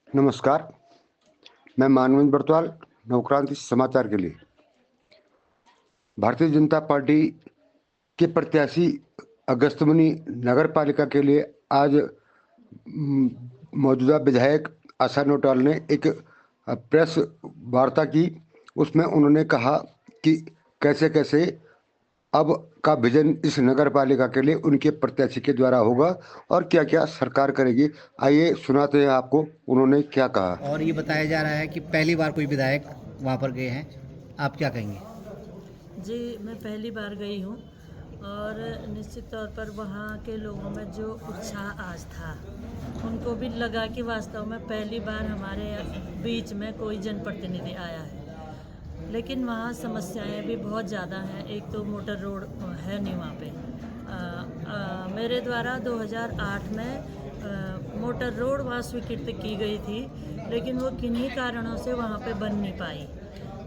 नमस्कार, मैं मानवेंद्र बर्तवाल, नवक्रांति समाचार के लिए। भारतीय जनता पार्टी के प्रत्याशी अगस्त्यमुनि नगर पालिका के लिए आज मौजूदा विधायक आशा नोटाल ने एक प्रेस वार्ता की। उसमें उन्होंने कहा कि कैसे कैसे अब का विजन इस नगर पालिका के लिए उनके प्रत्याशी के द्वारा होगा और क्या क्या सरकार करेगी। आइए सुनाते हैं आपको उन्होंने क्या कहा। और ये बताया जा रहा है कि पहली बार कोई विधायक वहाँ पर गए हैं, आप क्या कहेंगे? जी, मैं पहली बार गई हूँ और निश्चित तौर पर वहाँ के लोगों में जो उत्साह आज था, उनको भी लगा कि वास्तव में पहली बार हमारे बीच में कोई जनप्रतिनिधि आया है। लेकिन वहाँ समस्याएं भी बहुत ज़्यादा हैं। एक तो मोटर रोड है नहीं वहाँ पे। मेरे द्वारा 2008 में मोटर रोड वहाँ स्वीकृत की गई थी, लेकिन वो किन्हीं कारणों से वहाँ पे बन नहीं पाई।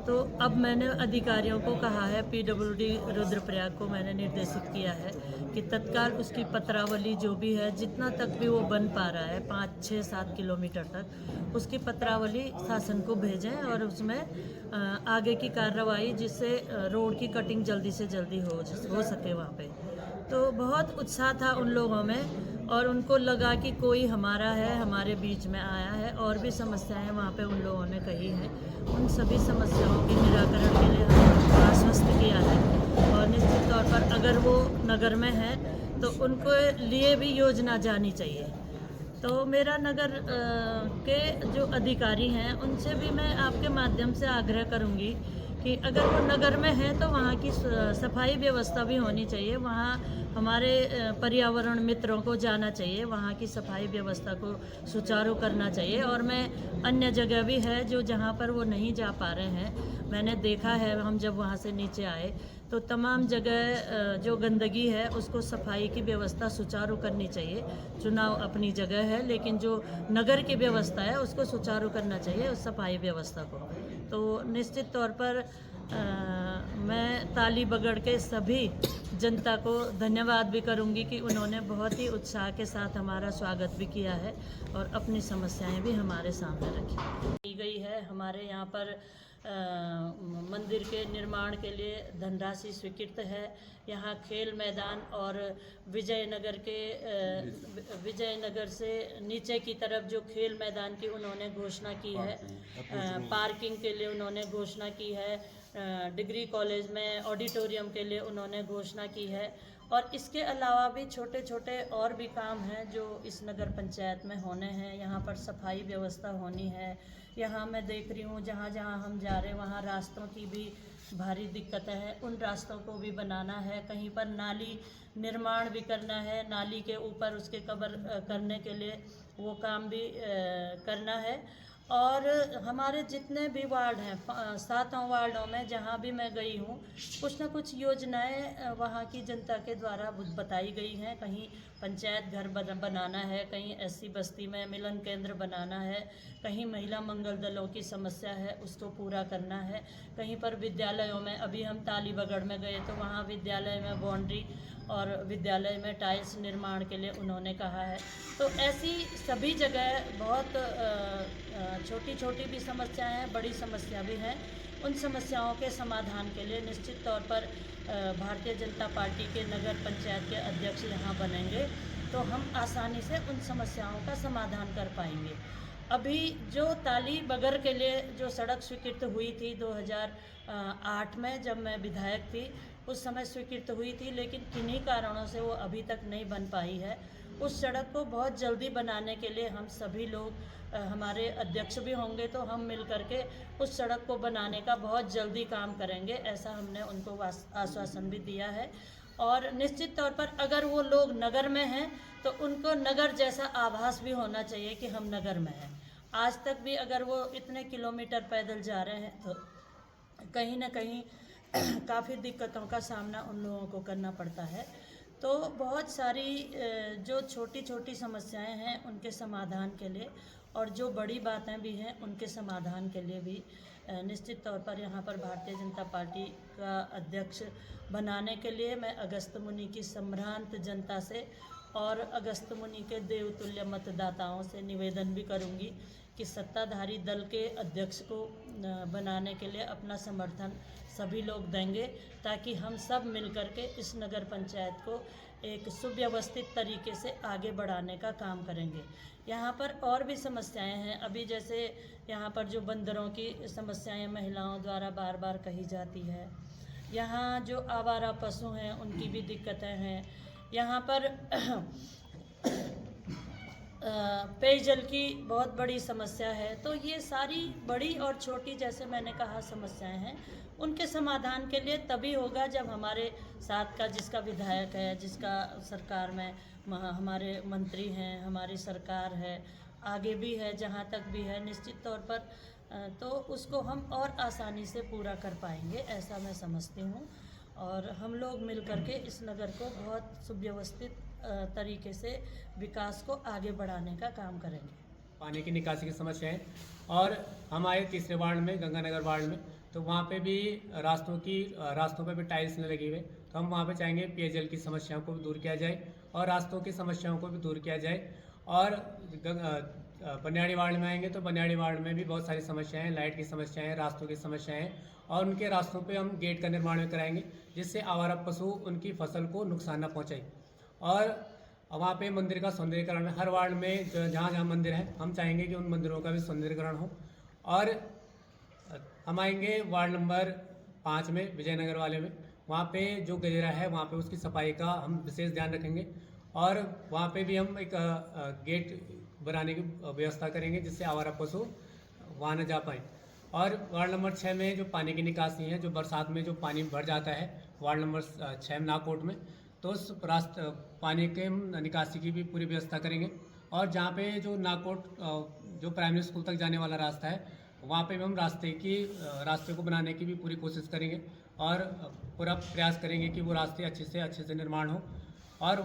तो अब मैंने अधिकारियों को कहा है, पीडब्ल्यूडी रुद्रप्रयाग को मैंने निर्देशित किया है कि तत्काल उसकी पत्रावली जो भी है, जितना तक भी वो बन पा रहा है 5, 6, 7 किलोमीटर तक, उसकी पत्रावली शासन को भेजें और उसमें आगे की कार्रवाई जिससे रोड की कटिंग जल्दी से जल्दी हो सके वहाँ पे। तो बहुत उत्साह था उन लोगों में और उनको लगा कि कोई हमारा है, हमारे बीच में आया है। और भी समस्याएं वहाँ पे उन लोगों ने कही हैं, उन सभी समस्याओं के निराकरण के लिए हमने आश्वस्त किया है। और निश्चित तौर पर अगर वो नगर में है तो उनको लिए भी योजना जानी चाहिए। तो मेरा नगर के जो अधिकारी हैं उनसे भी मैं आपके माध्यम से आग्रह करूंगी कि अगर वो नगर में है तो वहाँ की सफाई व्यवस्था भी होनी चाहिए। वहाँ हमारे पर्यावरण मित्रों को जाना चाहिए, वहाँ की सफाई व्यवस्था को सुचारू करना चाहिए। और मैं अन्य जगह भी है जो जहाँ पर वो नहीं जा पा रहे हैं, मैंने देखा है। हम जब वहाँ से नीचे आए तो तमाम जगह जो गंदगी है उसको सफाई की व्यवस्था सुचारू करनी चाहिए। चुनाव अपनी जगह है, लेकिन जो नगर की व्यवस्था है उसको सुचारू करना चाहिए, उस सफाई व्यवस्था को। तो निश्चित तौर पर मैं ताली बगड़ के सभी जनता को धन्यवाद भी करूंगी कि उन्होंने बहुत ही उत्साह के साथ हमारा स्वागत भी किया है और अपनी समस्याएं भी हमारे सामने रखी गई है। हमारे यहाँ पर मंदिर के निर्माण के लिए धनराशि स्वीकृत है। यहाँ खेल मैदान और विजयनगर से नीचे की तरफ जो खेल मैदान की उन्होंने घोषणा की है, पार्किंग के लिए उन्होंने घोषणा की है। डिग्री कॉलेज में ऑडिटोरियम के लिए उन्होंने घोषणा की है। और इसके अलावा भी छोटे छोटे और भी काम हैं जो इस नगर पंचायत में होने हैं। यहाँ पर सफाई व्यवस्था होनी है। यहाँ मैं देख रही हूँ जहाँ जहाँ हम जा रहे हैं वहाँ रास्तों की भी भारी दिक्कतें हैं, उन रास्तों को भी बनाना है। कहीं पर नाली निर्माण भी करना है, नाली के ऊपर उसके कवर करने के लिए वो काम भी करना है। और हमारे जितने भी वार्ड हैं, 7 वार्डों में जहाँ भी मैं गई हूँ, कुछ ना कुछ योजनाएं वहाँ की जनता के द्वारा बताई गई हैं। कहीं पंचायत घर बनाना है, कहीं एससी बस्ती में मिलन केंद्र बनाना है, कहीं महिला मंगल दलों की समस्या है उसको पूरा करना है, कहीं पर विद्यालयों में, अभी हम तालीबगढ़ में गए तो वहाँ विद्यालय में बाउंड्री और विद्यालय में टाइल्स निर्माण के लिए उन्होंने कहा है। तो ऐसी सभी जगह बहुत छोटी छोटी भी समस्याएं हैं, बड़ी समस्या भी हैं। उन समस्याओं के समाधान के लिए निश्चित तौर पर भारतीय जनता पार्टी के नगर पंचायत के अध्यक्ष यहाँ बनेंगे तो हम आसानी से उन समस्याओं का समाधान कर पाएंगे। अभी जो ताली बगर के लिए जो सड़क स्वीकृत हुई थी 2008 में, जब मैं विधायक थी उस समय स्वीकृत हुई थी, लेकिन किन्हीं कारणों से वो अभी तक नहीं बन पाई है। उस सड़क को बहुत जल्दी बनाने के लिए हम सभी लोग, हमारे अध्यक्ष भी होंगे तो हम मिल करके उस सड़क को बनाने का बहुत जल्दी काम करेंगे, ऐसा हमने उनको आश्वासन भी दिया है। और निश्चित तौर पर अगर वो लोग नगर में हैं तो उनको नगर जैसा आभास भी होना चाहिए कि हम नगर में हैं। आज तक भी अगर वो इतने किलोमीटर पैदल जा रहे हैं तो कहीं ना कहीं काफ़ी दिक्कतों का सामना उन लोगों को करना पड़ता है। तो बहुत सारी जो छोटी छोटी समस्याएं हैं उनके समाधान के लिए और जो बड़ी बातें भी हैं उनके समाधान के लिए भी निश्चित तौर पर यहाँ पर भारतीय जनता पार्टी का अध्यक्ष बनाने के लिए मैं अगस्त्यमुनि की संभ्रांत जनता से और अगस्त मुनि के देवतुल्य मतदाताओं से निवेदन भी करूंगी कि सत्ताधारी दल के अध्यक्ष को बनाने के लिए अपना समर्थन सभी लोग देंगे, ताकि हम सब मिलकर के इस नगर पंचायत को एक सुव्यवस्थित तरीके से आगे बढ़ाने का काम करेंगे। यहाँ पर और भी समस्याएं हैं, अभी जैसे यहाँ पर जो बंदरों की समस्याएं महिलाओं द्वारा बार बार कही जाती है, यहाँ जो आवारा पशु हैं उनकी भी दिक्कतें हैं, यहाँ पर पेयजल की बहुत बड़ी समस्या है। तो ये सारी बड़ी और छोटी, जैसे मैंने कहा, समस्याएं हैं। उनके समाधान के लिए तभी होगा जब हमारे साथ का जिसका विधायक है, जिसका सरकार में हमारे मंत्री हैं, हमारी सरकार है, आगे भी है, जहाँ तक भी है, निश्चित तौर पर तो उसको हम और आसानी से पूरा कर पाएंगे, ऐसा मैं समझती हूँ। और हम लोग मिल करके इस नगर को बहुत सुव्यवस्थित तरीके से विकास को आगे बढ़ाने का काम करेंगे। पानी की निकासी की समस्या है, और हम आए तीसरे वार्ड में, गंगानगर वार्ड में, तो वहाँ पे भी रास्तों पे भी टाइल्स नहीं लगी हुए, तो हम वहाँ पे चाहेंगे पेयजल की समस्याओं को भी दूर किया जाए और रास्तों की समस्याओं को भी दूर किया जाए। और बनियाड़ी वार्ड में आएंगे तो बनियाड़ी वार्ड में भी बहुत सारी समस्याएं हैं, लाइट की समस्याएं हैं, रास्तों की समस्याएं हैं, और उनके रास्तों पे हम गेट का निर्माण भी कराएंगे, जिससे आवारा पशु उनकी फसल को नुकसान न पहुँचाए। और वहाँ पे मंदिर का सौंदर्यीकरण है, हर वार्ड में जहाँ जहाँ मंदिर है, हम चाहेंगे कि उन मंदिरों का भी सौंदर्यीकरण हो। और हम आएंगे वार्ड नंबर 5 में, विजयनगर वाले में, वहाँ पे जो गजेरा है वहाँ पे उसकी सफाई का हम विशेष ध्यान रखेंगे, और वहाँ पे भी हम एक गेट बनाने की व्यवस्था करेंगे, जिससे आवारा पशु वहाँ न जा पाए। और वार्ड नंबर 6 में जो पानी की निकासी है, जो बरसात में जो पानी भर जाता है वार्ड नंबर 6 में नाकोट में, तो उस पानी के निकासी की भी पूरी व्यवस्था करेंगे। और जहाँ पे जो नाकोट जो प्राइमरी स्कूल तक जाने वाला रास्ता है, वहाँ पे भी हम रास्ते को बनाने की भी पूरी कोशिश करेंगे, और पूरा प्रयास करेंगे कि वो रास्ते अच्छे से निर्माण हो। और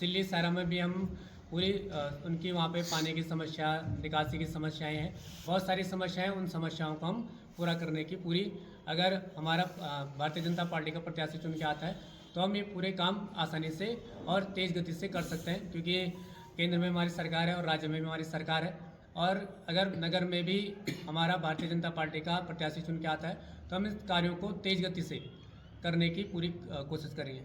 सिल्ली सारा में भी हम पूरी उनकी वहाँ पे पानी की समस्या, निकासी की समस्याएं हैं, बहुत सारी समस्याएं, उन समस्याओं को हम पूरा करने की पूरी, अगर हमारा भारतीय जनता पार्टी का प्रत्याशी चुन के आता है तो हम ये पूरे काम आसानी से और तेज़ गति से कर सकते हैं, क्योंकि केंद्र में हमारी सरकार है और राज्य में भी हमारी सरकार है। और अगर नगर में भी हमारा भारतीय जनता पार्टी का प्रत्याशी चुन के आता है तो हम इस कार्यों को तेज़ गति से करने की पूरी कोशिश करेंगे।